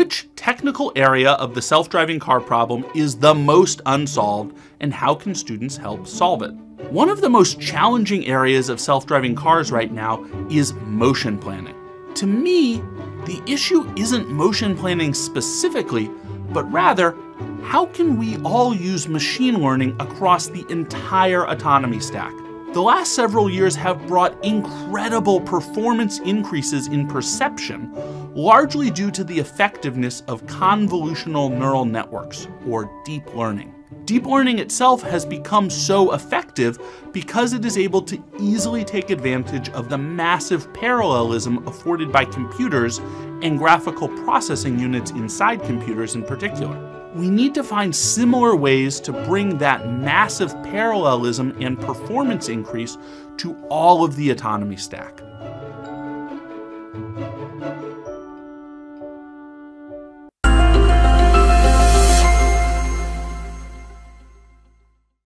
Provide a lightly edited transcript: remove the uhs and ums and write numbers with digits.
Which technical area of the self-driving car problem is the most unsolved, and how can students help solve it? One of the most challenging areas of self-driving cars right now is motion planning. To me, the issue isn't motion planning specifically, but rather, how can we all use machine learning across the entire autonomy stack? The last several years have brought incredible performance increases in perception, largely due to the effectiveness of convolutional neural networks, or deep learning. Deep learning itself has become so effective because it is able to easily take advantage of the massive parallelism afforded by computers and graphical processing units inside computers in particular. We need to find similar ways to bring that massive parallelism and performance increase to all of the autonomy stack.